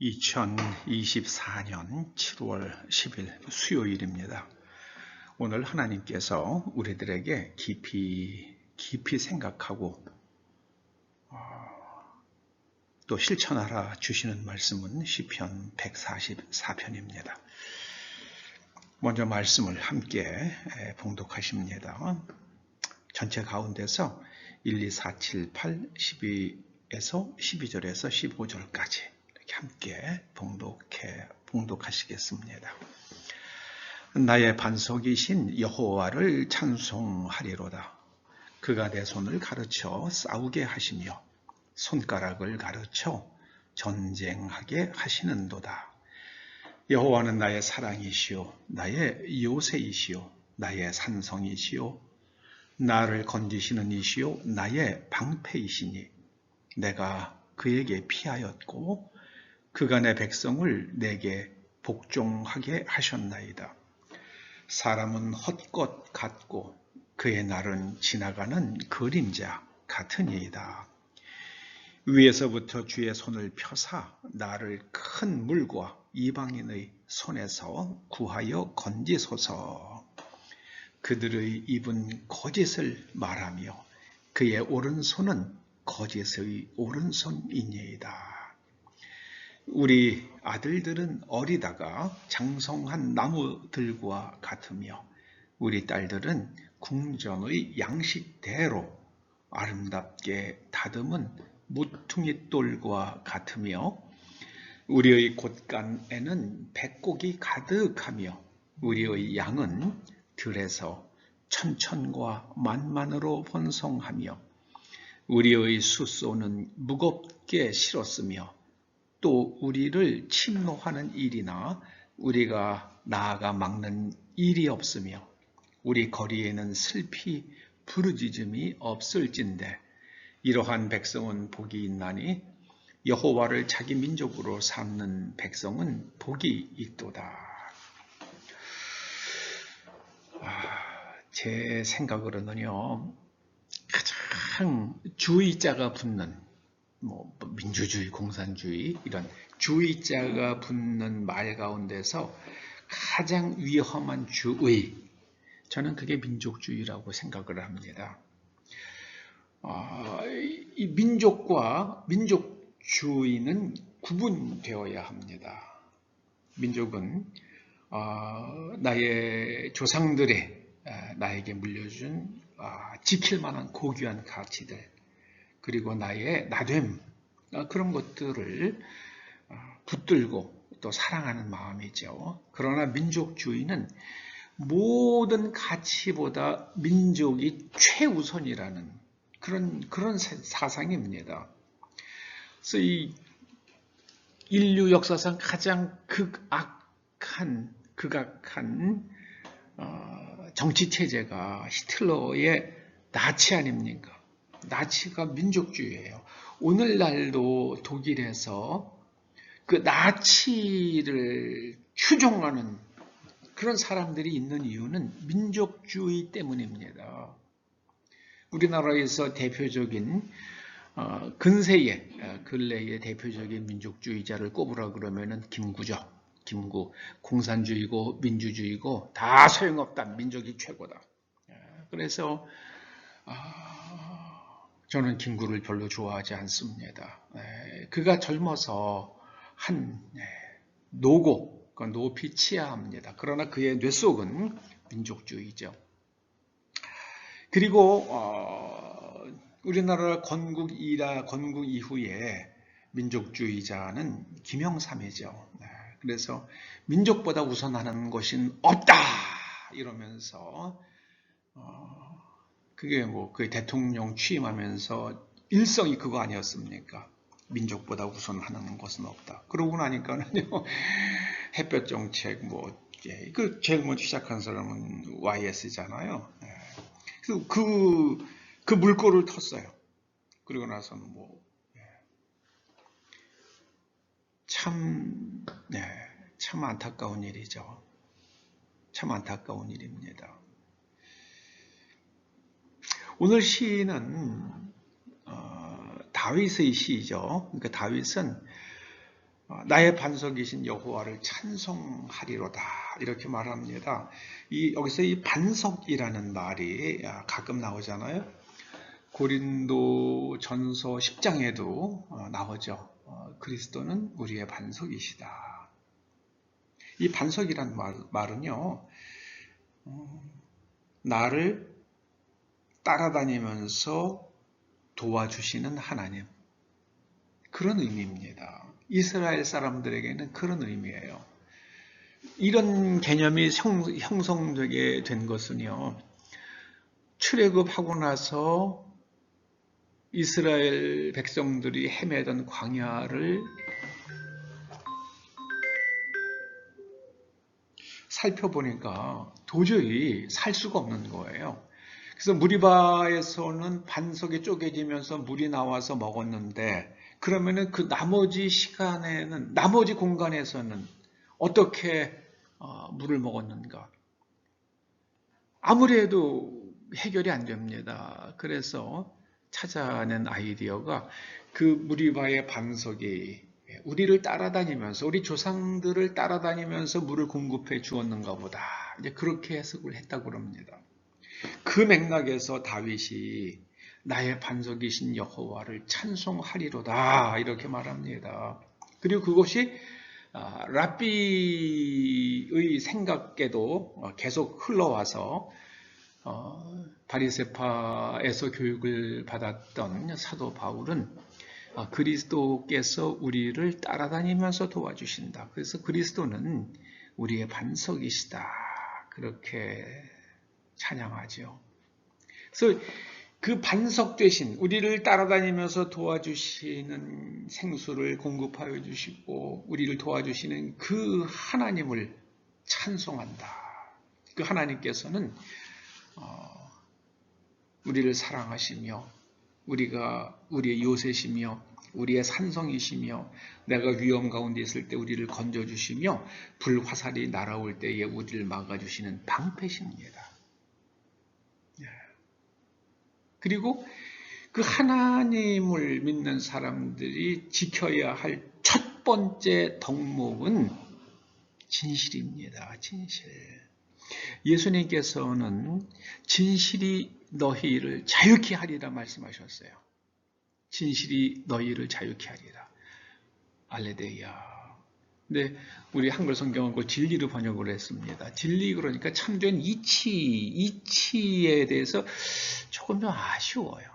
2024년 7월 10일 수요일입니다. 오늘 하나님께서 우리들에게 깊이 생각하고 또 실천하라 주시는 말씀은 시편 144편입니다. 먼저 말씀을 함께 봉독하십니다. 전체 가운데서 1, 2, 4, 7, 8, 12에서 12절에서 15절까지 함께 봉독하시겠습니다. 나의 반석이신 여호와를 찬송하리로다. 그가 내 손을 가르쳐 싸우게 하시며 손가락을 가르쳐 전쟁하게 하시는도다. 여호와는 나의 사랑이시오 나의 요새이시오 나의 산성이시오 나를 건지시는 이시오 나의 방패이시니 내가 그에게 피하였고 그가 내 백성을 내게 복종하게 하셨나이다. 사람은 헛것 같고 그의 날은 지나가는 그림자 같으니이다. 위에서부터 주의 손을 펴사 나를 큰 물과 이방인의 손에서 구하여 건지소서. 그들의 입은 거짓을 말하며 그의 오른손은 거짓의 오른손이니이다. 우리 아들들은 어리다가 장성한 나무들과 같으며 우리 딸들은 궁전의 양식대로 아름답게 다듬은 무퉁이 돌과 같으며 우리의 곳간에는 백곡이 가득하며 우리의 양은 들에서 천천과 만만으로 번성하며 우리의 숫소는 무겁게 실었으며 또 우리를 침노하는 일이나 우리가 나아가 막는 일이 없으며 우리 거리에는 슬피 부르짖음이 없을진데 이러한 백성은 복이 있나니 여호와를 자기 민족으로 삼는 백성은 복이 있도다. 제 생각으로는요, 가장 주의자가 붙는 민주주의, 공산주의 이런 주의자가 붙는 말 가운데서 가장 위험한 주의, 저는 그게 민족주의라고 생각을 합니다. 이 민족과 민족주의는 구분되어야 합니다. 민족은 나의 조상들의 나에게 물려준 지킬 만한 고귀한 가치들 그리고 나의 나됨 그런 것들을 붙들고 또 사랑하는 마음이죠. 그러나 민족주의는 모든 가치보다 민족이 최우선이라는 그런 사상입니다. 그래서 이 인류 역사상 가장 극악한 정치 체제가 히틀러의 나치 아닙니까? 나치가 민족주의예요. 오늘날도 독일에서 그 나치를 추종하는 그런 사람들이 있는 이유는 민족주의 때문입니다. 우리나라에서 대표적인 근래의 대표적인 민족주의자를 꼽으라 그러면은 김구죠. 김구. 공산주의고 민주주의고 다 소용없다. 민족이 최고다. 그래서 저는 김구를 별로 좋아하지 않습니다. 그가 젊어서 높이 치하합니다. 그러나 그의 뇌 속은 민족주의죠. 그리고 우리나라 건국 이후에 민족주의자는 김영삼이죠. 그래서 민족보다 우선하는 것은 없다 이러면서 그게 그 대통령 취임하면서 일성이 그거 아니었습니까? 민족보다 우선하는 것은 없다. 그러고 나니까는요, 햇볕 정책, 그 제일 먼저 시작한 사람은 YS잖아요. 그래서 그 물꼬를 텄어요. 그리고 나서는 참 안타까운 일이죠. 참 안타까운 일입니다. 오늘 시는 다윗의 시죠. 그러니까 다윗은 나의 반석이신 여호와를 찬송하리로다 이렇게 말합니다. 여기서 이 반석이라는 말이 가끔 나오잖아요. 고린도 전서 10장에도 나오죠. 그리스도는 우리의 반석이시다. 이 반석이란 말은요, 나를 따라다니면서 도와주시는 하나님, 그런 의미입니다. 이스라엘 사람들에게는 그런 의미예요. 이런 개념이 형성되게 된 것은요, 출애굽하고 나서 이스라엘 백성들이 헤매던 광야를 살펴보니까 도저히 살 수가 없는 거예요. 그래서 무리바에서는 반석이 쪼개지면서 물이 나와서 먹었는데, 그러면은 그 나머지 시간에는, 나머지 공간에서는 어떻게 물을 먹었는가? 아무리 해도 해결이 안 됩니다. 그래서 찾아낸 아이디어가 그 무리바의 반석이 우리를 따라다니면서, 우리 조상들을 따라다니면서 물을 공급해 주었는가 보다. 이제 그렇게 해석을 했다고 합니다. 그 맥락에서 다윗이 나의 반석이신 여호와를 찬송하리로다 이렇게 말합니다. 그리고 그것이 랍비의 생각에도 계속 흘러와서 바리새파에서 교육을 받았던 사도 바울은 그리스도께서 우리를 따라다니면서 도와주신다. 그래서 그리스도는 우리의 반석이시다. 그렇게 찬양하죠. 그래서 그 반석 되신, 우리를 따라다니면서 도와주시는 생수를 공급하여 주시고 우리를 도와주시는 그 하나님을 찬송한다. 그 하나님께서는 우리를 사랑하시며 우리가 우리의 요새시며 우리의 산성이시며 내가 위험 가운데 있을 때 우리를 건져주시며 불화살이 날아올 때에 우리를 막아주시는 방패십니다. 그리고 그 하나님을 믿는 사람들이 지켜야 할 첫 번째 덕목은 진실입니다. 진실. 예수님께서는 진실이 너희를 자유케 하리라 말씀하셨어요. 진실이 너희를 자유케 하리라. 알레데이야. 근데 우리 한글 성경은 그 진리로 번역을 했습니다. 진리 그러니까 참된 이치에 대해서 조금 좀 아쉬워요.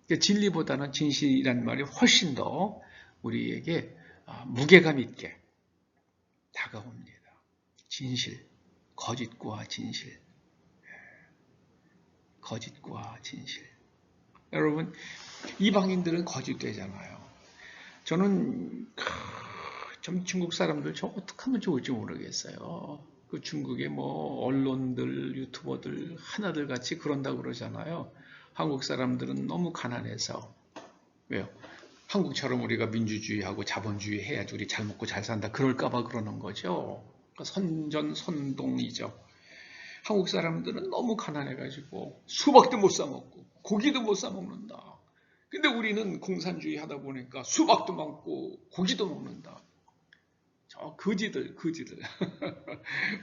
그러니까 진리보다는 진실이라는 말이 훨씬 더 우리에게 무게감 있게 다가옵니다. 진실, 거짓과 진실, 거짓과 진실. 여러분, 이방인들은 거짓되잖아요. 저는 좀 중국 사람들 저 어떻게 하면 좋을지 모르겠어요. 그 중국의 뭐 언론들, 유튜버들 하나들 같이 그런다고 그러잖아요. 한국 사람들은 너무 가난해서. 왜요? 한국처럼 우리가 민주주의하고 자본주의 해야지 우리 잘 먹고 잘 산다. 그럴까봐 그러는 거죠. 선전선동이죠. 한국 사람들은 너무 가난해가지고 수박도 못 사 먹고 고기도 못 사 먹는다. 근데 우리는 공산주의 하다 보니까 수박도 먹고 고기도 먹는다. 저 거지들.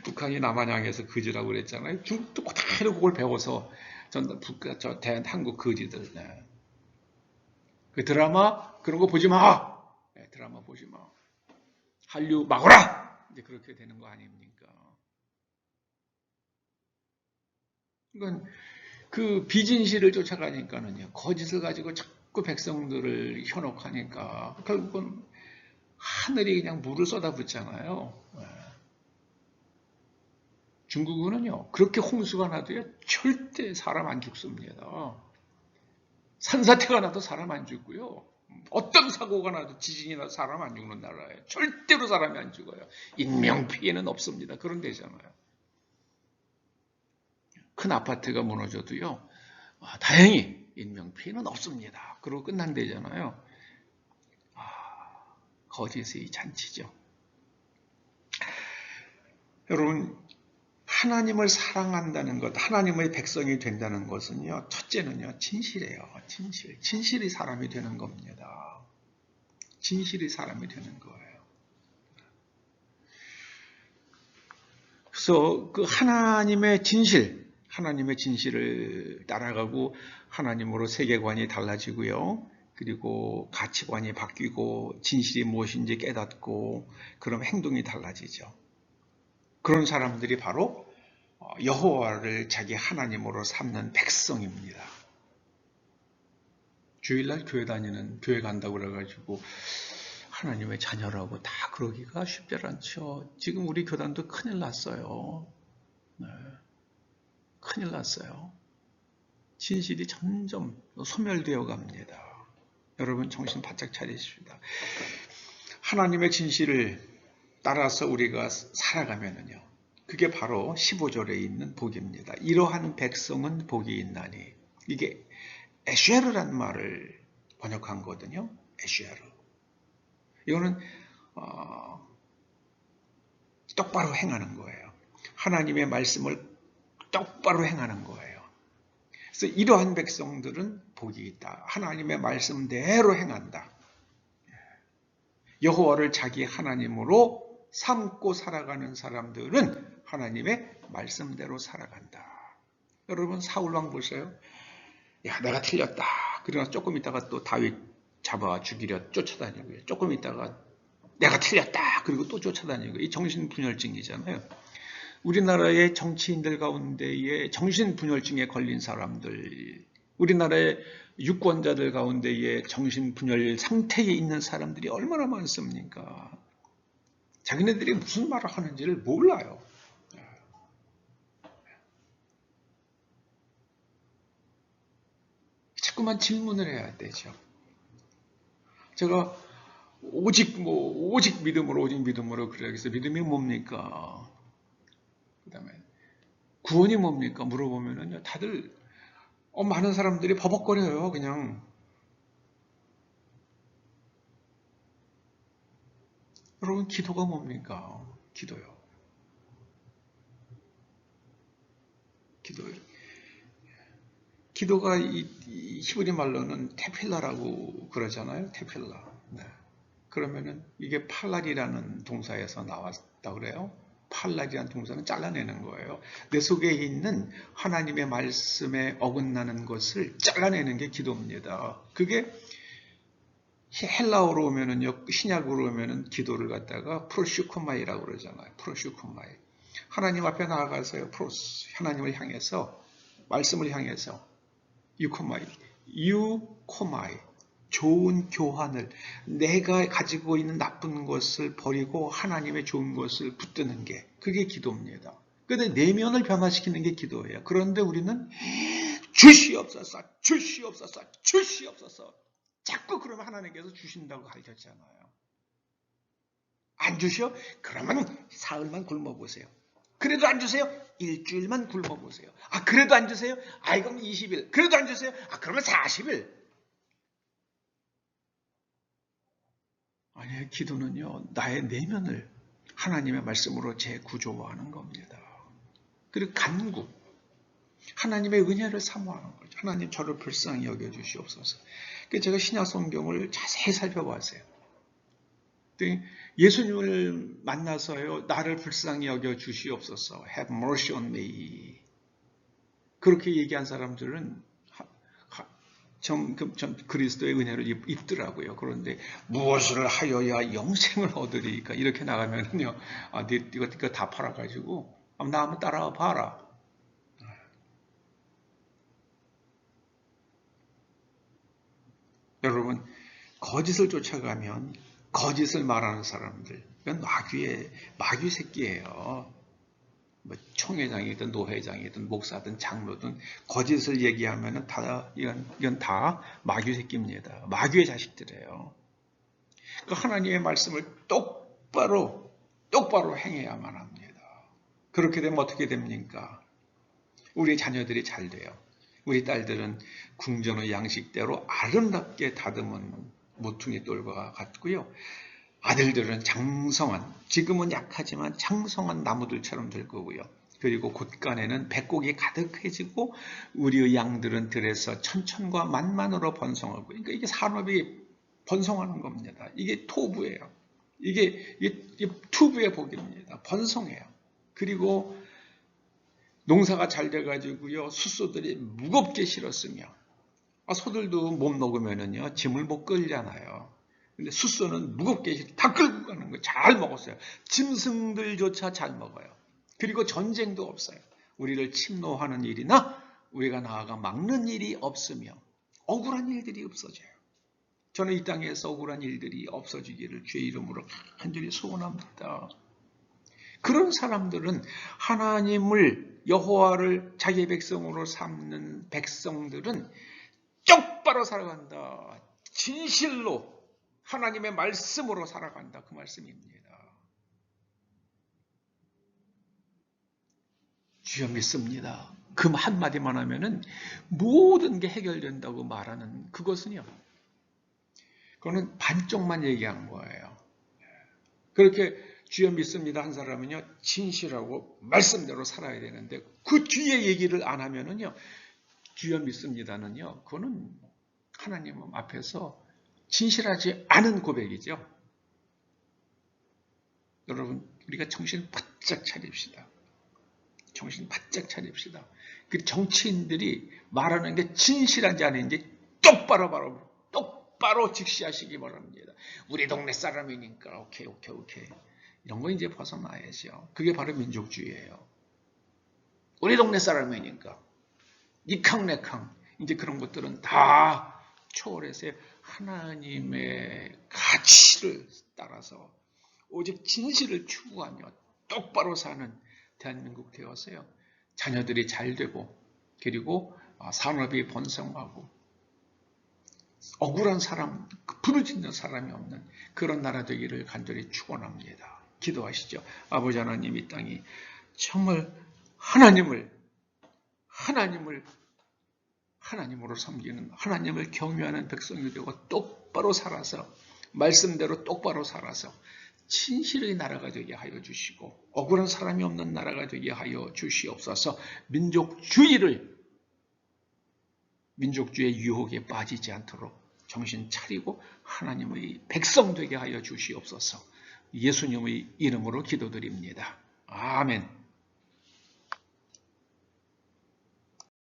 북한이 남한 향해서 거지라고 그랬잖아요. 중국도 그대로 그걸 배워서 한국 거지들. 네. 그 드라마 그런 거 보지 마. 네, 드라마 보지 마. 한류 막어라. 이제 그렇게 되는 거 아닙니까? 그러니까 그 비진실을 쫓아가니까는요. 거짓을 가지고 자꾸 백성들을 현혹하니까 결국은 하늘이 그냥 물을 쏟아붓잖아요. 중국은요. 그렇게 홍수가 나도요. 절대 사람 안 죽습니다. 산사태가 나도 사람 안 죽고요. 어떤 사고가 나도 지진이 나도 사람 안 죽는 나라예요. 절대로 사람이 안 죽어요. 인명피해는 없습니다. 그런 데잖아요. 큰 아파트가 무너져도요. 다행히 인명피해는 없습니다. 그러고 끝난 데잖아요. 거짓의 잔치죠. 여러분, 하나님을 사랑한다는 것, 하나님의 백성이 된다는 것은요, 첫째는요, 진실이에요. 진실이 사람이 되는 겁니다. 진실의 사람이 되는 거예요. 그래서 그 하나님의 진실을 따라가고 하나님으로 세계관이 달라지고요. 그리고 가치관이 바뀌고 진실이 무엇인지 깨닫고 그럼 행동이 달라지죠. 그런 사람들이 바로 여호와를 자기 하나님으로 삼는 백성입니다. 주일날 교회 간다고 그래가지고 하나님의 자녀라고 다 그러기가 쉽지 않죠. 지금 우리 교단도 큰일 났어요. 네. 큰일 났어요. 진실이 점점 소멸되어 갑니다. 여러분 정신 바짝 차리십시다. 하나님의 진실을 따라서 우리가 살아가면은요. 그게 바로 15절에 있는 복입니다. 이러한 백성은 복이 있나니. 이게 에쉐르란 말을 번역한 거거든요. 에쉐르. 이거는 똑바로 행하는 거예요. 하나님의 말씀을 똑바로 행하는 거예요. 그래서 이러한 백성들은 복이 있다. 하나님의 말씀대로 행한다. 여호와를 자기 하나님으로 삼고 살아가는 사람들은 하나님의 말씀대로 살아간다. 여러분 사울왕 보세요. 야, 내가 틀렸다. 그러나 조금 있다가 또 다윗 잡아 죽이려 쫓아다니고요. 조금 있다가 내가 틀렸다. 그리고 또 쫓아다니고. 이 정신분열증이잖아요. 우리나라의 정치인들 가운데에 정신분열증에 걸린 사람들, 우리나라의 유권자들 가운데에 정신분열 상태에 있는 사람들이 얼마나 많습니까? 자기네들이 무슨 말을 하는지를 몰라요. 자꾸만 질문을 해야 되죠. 제가 오직 믿음으로 그래서 믿음이 뭡니까? 그 다음에 구원이 뭡니까? 물어보면은요, 다들 많은 사람들이 버벅거려요. 그냥 여러분 기도가 뭡니까? 기도요. 기도가 이 히브리 말로는 테필라라고 그러잖아요. 테필라. 네. 그러면은 이게 팔랄이라는 동사에서 나왔다 그래요. 팔랄이라는 동사는 잘라내는 거예요. 내 속에 있는 하나님의 말씀에 어긋나는 것을 잘라내는 게 기도입니다. 그게 헬라어로 오면은요, 신약으로 오면은 기도를 갖다가 프로슈코마이라고 그러잖아요. 프로슈코마이. 하나님 앞에 나아가서요, 하나님을 향해서, 말씀을 향해서, 유코마이. 좋은 교환을, 내가 가지고 있는 나쁜 것을 버리고 하나님의 좋은 것을 붙드는 게, 그게 기도입니다. 그런데 내면을 변화시키는 게 기도예요. 그런데 우리는 주시옵소서, 주시옵소서, 주시옵소서. 자꾸 그러면 하나님께서 주신다고 가르쳤잖아요. 안 주셔? 그러면 사흘만 굶어보세요. 그래도 안 주세요? 일주일만 굶어보세요. 아, 그래도 안 주세요? 아, 그럼 20일. 그래도 안 주세요? 아, 그러면 40일. 아니, 기도는요, 나의 내면을 하나님의 말씀으로 재구조화하는 겁니다. 그리고 간구, 하나님의 은혜를 사모하는 거죠. 하나님 저를 불쌍히 여겨주시옵소서. 그래서 제가 신약 성경을 자세히 살펴봤어요. 예수님을 만나서요, 나를 불쌍히 여겨주시옵소서. Have mercy on me. 그렇게 얘기한 사람들은 그리스도의 은혜를 입더라고요. 그런데 무엇을 하여야 영생을 얻으리까? 이렇게 나가면요, 아, 이거 다 팔아가지고, 나 한번 따라와 봐라. 여러분, 거짓을 쫓아가면 거짓을 말하는 사람들, 이건 마귀 새끼예요. 뭐 총회장이든 노회장이든 목사든 장로든 거짓을 얘기하면은 이건 다 마귀 새끼입니다. 마귀의 자식들이에요. 그 하나님의 말씀을 똑바로 행해야만 합니다. 그렇게 되면 어떻게 됩니까? 우리 자녀들이 잘 돼요. 우리 딸들은 궁전의 양식대로 아름답게 다듬은 모퉁이 돌과 같고요. 아들들은 장성한, 지금은 약하지만 장성한 나무들처럼 될 거고요. 그리고 곳간에는 백곡이 가득해지고 우리의 양들은 들에서 천천과 만만으로 번성하고, 그러니까 이게 산업이 번성하는 겁니다. 이게 토부예요. 이게 투부의 복입니다. 번성해요. 그리고 농사가 잘 돼가지고요, 숫소들이 무겁게 실었으며, 소들도 못 먹으면은요, 짐을 못 끌잖아요. 근데 숫소는 무겁게 다 끌고 가는 거 잘 먹었어요. 짐승들조차 잘 먹어요. 그리고 전쟁도 없어요. 우리를 침노하는 일이나 우리가 나아가 막는 일이 없으며 억울한 일들이 없어져요. 저는 이 땅에서 억울한 일들이 없어지기를 주의 이름으로 간절히 소원합니다. 그런 사람들은 하나님을, 여호와를 자기의 백성으로 삼는 백성들은 똑바로 살아간다. 진실로 하나님의 말씀으로 살아간다. 그 말씀입니다. 주여 믿습니다. 그 한마디만 하면은 모든 게 해결된다고 말하는 그것은요, 그거는 반쪽만 얘기한 거예요. 그렇게 주여 믿습니다 한 사람은요, 진실하고 말씀대로 살아야 되는데, 그 뒤에 얘기를 안 하면은요, 주여 믿습니다는요, 그거는 하나님 앞에서 진실하지 않은 고백이죠. 여러분, 우리가 정신 바짝 차립시다. 정신 바짝 차립시다. 그 정치인들이 말하는 게 진실한지 아닌지 똑바로 직시하시기 바랍니다. 우리 동네 사람이니까 오케이. 이런 거 이제 벗어나야죠. 그게 바로 민족주의예요. 우리 동네 사람이니까 니캉내캉 이제 그런 것들은 다 초월해서 하나님의 가치를 따라서 오직 진실을 추구하며 똑바로 사는 대한민국 되어서요, 자녀들이 잘 되고, 그리고 산업이 번성하고, 억울한 사람, 부르짖는 사람이 없는 그런 나라 되기를 간절히 축원합니다. 기도하시죠. 아버지 하나님, 이 땅이 정말 하나님으로 섬기는, 하나님을 경외하는 백성이 되고 똑바로 살아서, 말씀대로 똑바로 살아서 진실의 나라가 되게 하여 주시고, 억울한 사람이 없는 나라가 되게 하여 주시옵소서. 민족주의의 유혹에 빠지지 않도록 정신 차리고 하나님의 백성 되게 하여 주시옵소서. 예수님의 이름으로 기도드립니다. 아멘.